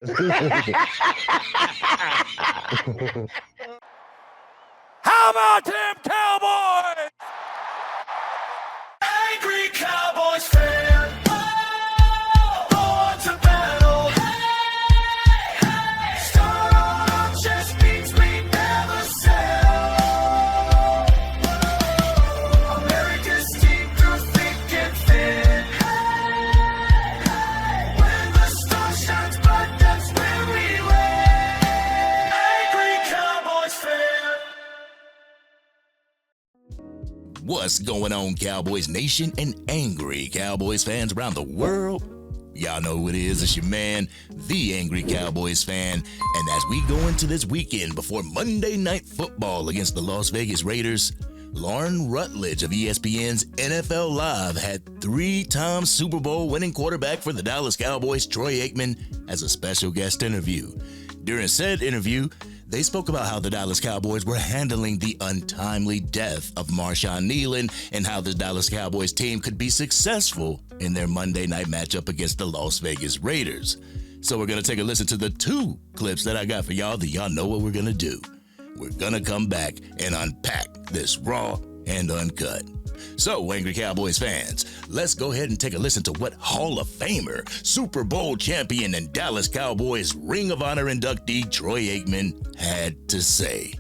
How about them Cowboys? Angry Cowboys fan. Born to battle. Start just means we never sell. America's team through thick and thin. When the star shines bright, that's when we win. Angry Cowboys fan. What's going on, Cowboys Nation and angry Cowboys fans around the world? Y'all know who it is. It's your man, the Angry Cowboys Fan. And as we go into this weekend before Monday Night Football against the Las Vegas Raiders, Lauren Rutledge of ESPN's NFL Live had three-time Super Bowl winning quarterback for the Dallas Cowboys, Troy Aikman, as a special guest interview. During said interview, they spoke about how the Dallas Cowboys were handling the untimely death of Marshawn Kneeland and how the Dallas Cowboys team could be successful in their Monday night matchup against the Las Vegas Raiders. So we're going to take a listen to the two clips that I got for y'all that y'all know what we're going to do. We're going to come back and unpack this raw and uncut. So, Angry Cowboys fans, let's go ahead and take a listen to what Hall of Famer, Super Bowl champion, and Dallas Cowboys Ring of Honor inductee Troy Aikman had to say.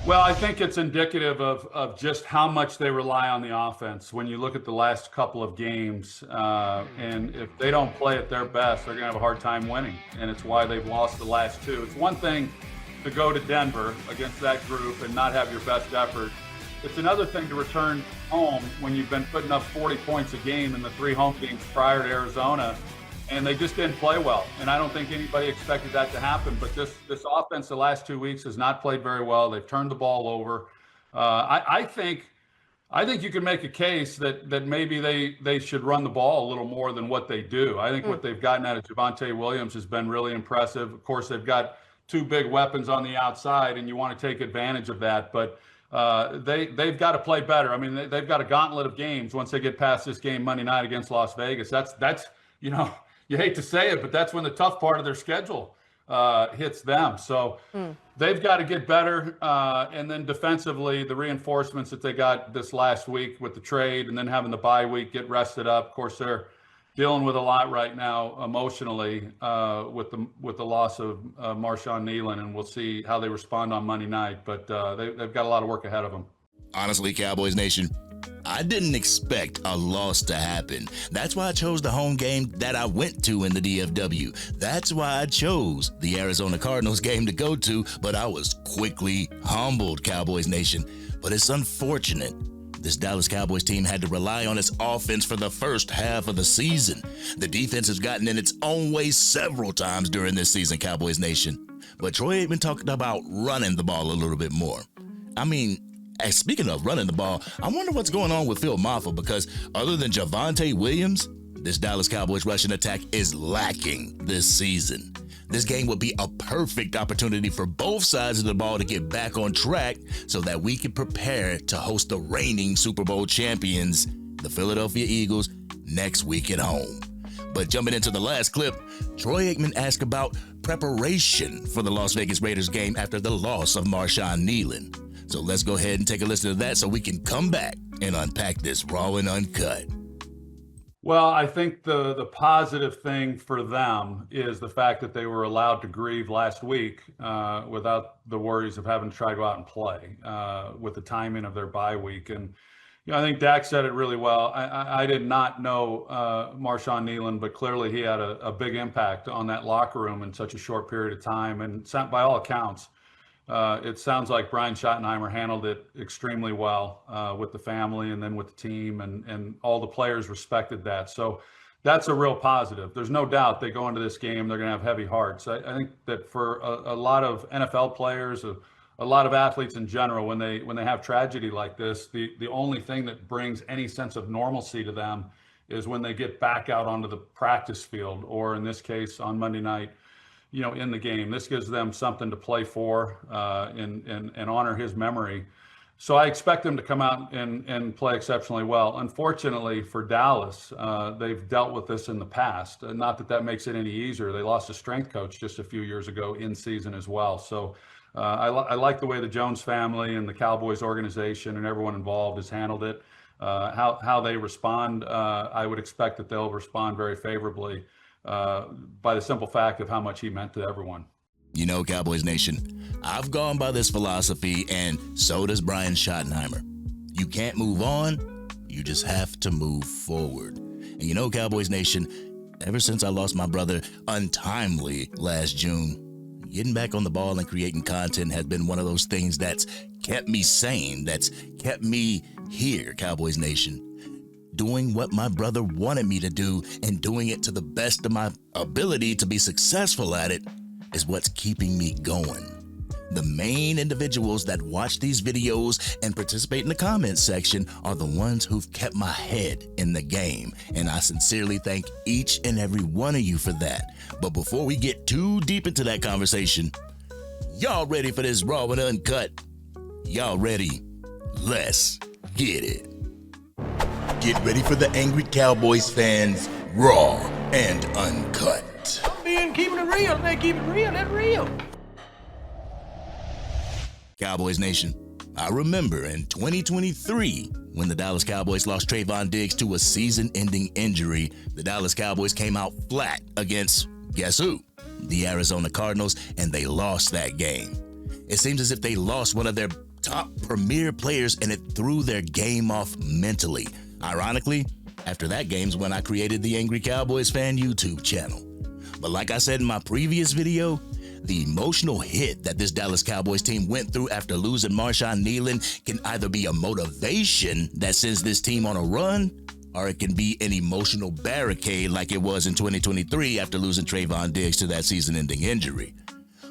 Well, I think it's indicative of just how much they rely on the offense. When you look at the last couple of games, and if they don't play at their best, they're going to have a hard time winning. And it's why they've lost the last two. It's one thing to go to Denver against that group and not have your best effort. It's another thing to return home when you've been putting up 40 points a game in the three home games prior to Arizona, and they just didn't play well. And I don't think anybody expected that to happen. But this offense the last 2 weeks has not played very well. They've turned the ball over. I think you can make a case that maybe they should run the ball a little more than what they do. I think what they've gotten out of Javonte Williams has been really impressive. Of course, they've got two big weapons on the outside, and you want to take advantage of that. But they've got to play better. I mean, they've got a gauntlet of games once they get past this game Monday night against Las Vegas. That's you know, you hate to say it, but that's when the tough part of their schedule hits them. So they've got to get better. And then defensively, the reinforcements that they got this last week with the trade and then having the bye week, get rested up. Of course, they're dealing with a lot right now emotionally with the loss of Marshawn Kneeland, and we'll see how they respond on Monday night. But they've got a lot of work ahead of them. Honestly, Cowboys Nation, I didn't expect a loss to happen. That's why I chose the home game that I went to in the DFW. That's why I chose the Arizona Cardinals game to go to, but I was quickly humbled, Cowboys Nation. But it's unfortunate this Dallas Cowboys team had to rely on its offense for the first half of the season. The defense has gotten in its own way several times during this season, Cowboys Nation. But Troy Aikman talked about running the ball a little bit more. I mean, speaking of running the ball, I wonder what's going on with Phil Maffa, because other than Javonte Williams, this Dallas Cowboys rushing attack is lacking this season. This game would be a perfect opportunity for both sides of the ball to get back on track so that we can prepare to host the reigning Super Bowl champions, the Philadelphia Eagles, next week at home. But jumping into the last clip, Troy Aikman asked about preparation for the Las Vegas Raiders game after the loss of Marshawn Kneeland. So let's go ahead and take a listen to that so we can come back and unpack this raw and uncut. Well, I think the positive thing for them is the fact that they were allowed to grieve last week without the worries of having to try to go out and play with the timing of their bye week. And I think Dak said it really well. I did not know Marshawn Kneeland, but clearly he had a big impact on that locker room in such a short period of time. And by all accounts, it sounds like Brian Schottenheimer handled it extremely well with the family and then with the team, and all the players respected that. So that's a real positive. There's no doubt they go into this game, they're going to have heavy hearts. I think that for a lot of NFL players, a lot of athletes in general, when they have tragedy like this, the only thing that brings any sense of normalcy to them is when they get back out onto the practice field, or in this case on Monday night, in the game. This gives them something to play for and honor his memory. So I expect them to come out and play exceptionally well. Unfortunately for Dallas, they've dealt with this in the past. Not that that makes it any easier. They lost a strength coach just a few years ago in season as well. So I like the way the Jones family and the Cowboys organization and everyone involved has handled it. How they respond, I would expect that they'll respond very favorably by the simple fact of how much he meant to everyone. You know, Cowboys Nation, I've gone by this philosophy, and so does Brian Schottenheimer. You can't move on, you just have to move forward. And you know, Cowboys Nation, ever since I lost my brother untimely last June, getting back on the ball and creating content has been one of those things that's kept me sane, that's kept me here, Cowboys Nation. Doing what my brother wanted me to do and doing it to the best of my ability to be successful at it is what's keeping me going. The main individuals that watch these videos and participate in the comments section are the ones who've kept my head in the game, and I sincerely thank each and every one of you for that. But before we get too deep into that conversation, y'all ready for this Raw and Uncut? Y'all ready? Let's get it. Get ready for the Angry Cowboys fans, Raw and Uncut. Keeping it real, they keep it real, that's real. Cowboys Nation, I remember in 2023, when the Dallas Cowboys lost Trayvon Diggs to a season-ending injury, the Dallas Cowboys came out flat against, guess who? The Arizona Cardinals, and they lost that game. It seems as if they lost one of their top premier players, and it threw their game off mentally. Ironically, after that game's when I created the Angry Cowboys Fan YouTube channel. But like I said in my previous video, the emotional hit that this Dallas Cowboys team went through after losing Marshawn Kneeland can either be a motivation that sends this team on a run, or it can be an emotional barricade like it was in 2023 after losing Trayvon Diggs to that season-ending injury.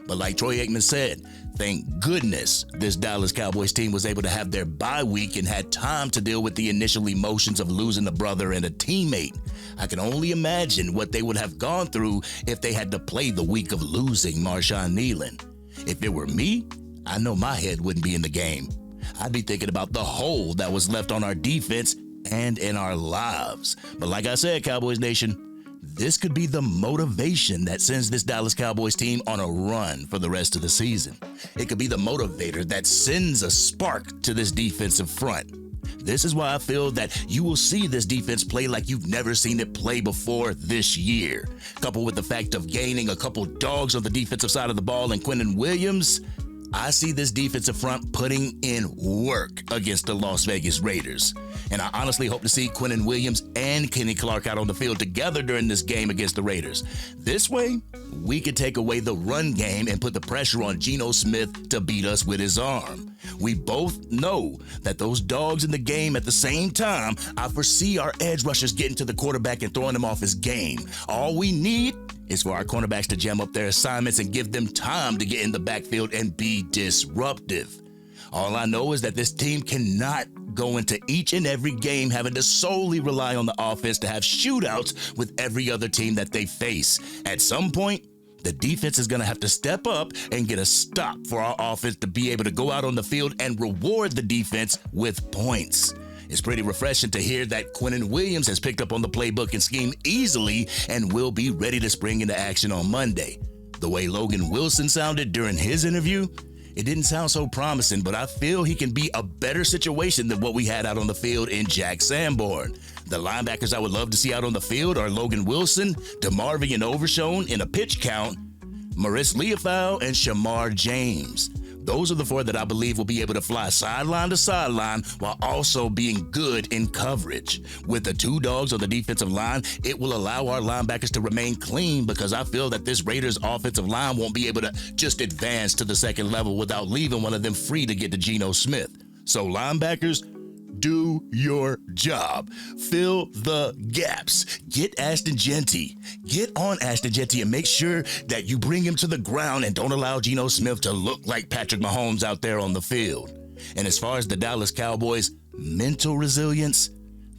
But like Troy Aikman said, thank goodness this Dallas Cowboys team was able to have their bye week and had time to deal with the initial emotions of losing a brother and a teammate. I can only imagine what they would have gone through if they had to play the week of losing Marshawn Kneeland. If it were me, I know my head wouldn't be in the game. I'd be thinking about the hole that was left on our defense and in our lives. But like I said, Cowboys Nation, this could be the motivation that sends this Dallas Cowboys team on a run for the rest of the season. It could be the motivator that sends a spark to this defensive front. This is why I feel that you will see this defense play like you've never seen it play before this year. Coupled with the fact of gaining a couple dogs on the defensive side of the ball and Quinnen Williams, I see this defensive front putting in work against the Las Vegas Raiders. And I honestly hope to see Quinnen Williams and Kenny Clark out on the field together during this game against the Raiders. This way, we could take away the run game and put the pressure on Geno Smith to beat us with his arm. We both know that those dogs in the game at the same time, I foresee our edge rushers getting to the quarterback and throwing him off his game. All we need is for our cornerbacks to jam up their assignments and give them time to get in the backfield and be disruptive. All I know is that this team cannot go into each and every game having to solely rely on the offense to have shootouts with every other team that they face. At some point, the defense is going to have to step up and get a stop for our offense to be able to go out on the field and reward the defense with points. It's pretty refreshing to hear that Quinnen Williams has picked up on the playbook and scheme easily and will be ready to spring into action on Monday. The way Logan Wilson sounded during his interview, it didn't sound so promising, but I feel he can be a better situation than what we had out on the field in Jack Sanborn. The linebackers I would love to see out on the field are Logan Wilson, DeMarvion Overshone in a pitch count, Maurice Leofau, and Shamar James. Those are the four that I believe will be able to fly sideline to sideline while also being good in coverage. With the two dogs on the defensive line, it will allow our linebackers to remain clean because I feel that this Raiders offensive line won't be able to just advance to the second level without leaving one of them free to get to Geno Smith. So linebackers, do your job. Fill the gaps. Get Ashton Jeanty. Get on Ashton Jeanty and make sure that you bring him to the ground and don't allow Geno Smith to look like Patrick Mahomes out there on the field. And as far as the Dallas Cowboys' mental resilience,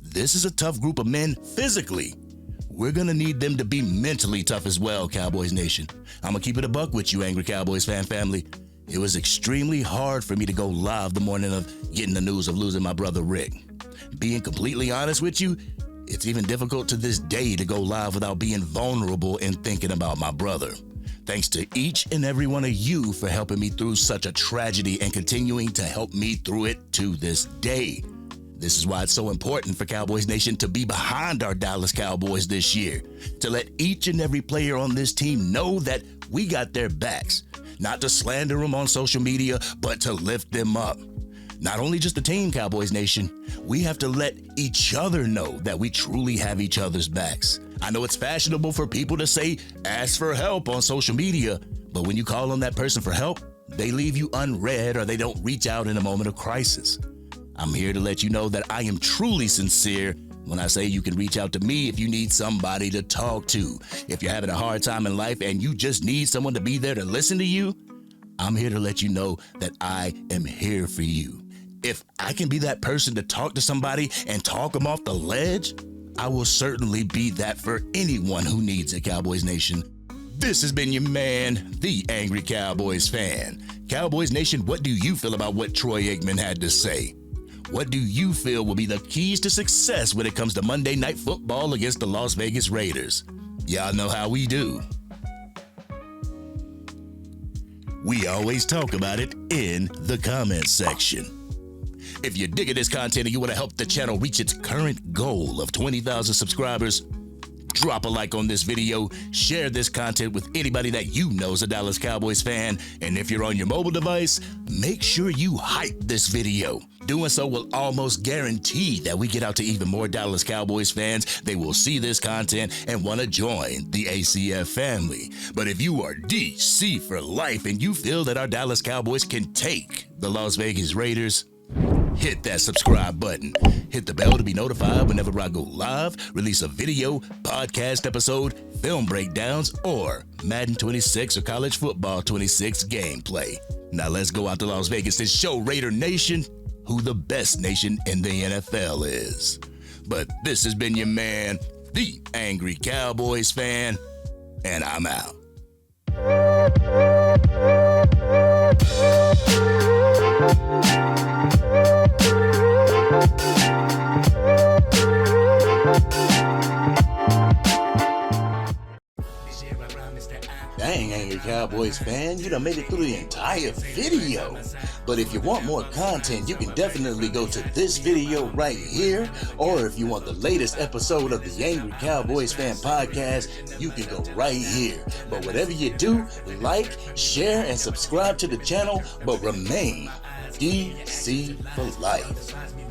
this is a tough group of men physically. We're going to need them to be mentally tough as well, Cowboys Nation. I'm going to keep it a buck with you, Angry Cowboys fan family. It was extremely hard for me to go live the morning of getting the news of losing my brother Rick. Being completely honest with you, it's even difficult to this day to go live without being vulnerable and thinking about my brother. Thanks to each and every one of you for helping me through such a tragedy and continuing to help me through it to this day. This is why it's so important for Cowboys Nation to be behind our Dallas Cowboys this year, to let each and every player on this team know that we got their backs, not to slander them on social media, but to lift them up. Not only just the team, Cowboys Nation, we have to let each other know that we truly have each other's backs. I know it's fashionable for people to say, ask for help on social media, but when you call on that person for help, they leave you unread or they don't reach out in a moment of crisis. I'm here to let you know that I am truly sincere when I say you can reach out to me if you need somebody to talk to. If you're having a hard time in life and you just need someone to be there to listen to you, I'm here to let you know that I am here for you. If I can be that person to talk to somebody and talk them off the ledge, I will certainly be that for anyone who needs it, Cowboys Nation. This has been your man, the Angry Cowboys Fan. Cowboys Nation, what do you feel about what Troy Aikman had to say? What do you feel will be the keys to success when it comes to Monday Night Football against the Las Vegas Raiders? Y'all know how we do. We always talk about it in the comments section. If you're digging this content and you want to help the channel reach its current goal of 20,000 subscribers, drop a like on this video, share this content with anybody that you know is a Dallas Cowboys fan, and if you're on your mobile device, make sure you hype this video. Doing so will almost guarantee that we get out to even more Dallas Cowboys fans. They will see this content and want to join the ACF family. But if you are DC for life and you feel that our Dallas Cowboys can take the Las Vegas Raiders, hit that subscribe button. Hit the bell to be notified whenever I go live, release a video, podcast episode, film breakdowns, or Madden 26 or College Football 26 gameplay. Now let's go out to Las Vegas and show Raider Nation who the best nation in the NFL is. But this has been your man, the Angry Cowboys Fan, and I'm out. Dang, Angry Cowboys fan, you done made it through the entire video. But if you want more content, you can definitely go to this video right here. Or if you want the latest episode of the Angry Cowboys Fan podcast, you can go right here. But whatever you do, like, share, and subscribe to the channel, but remain DC for life.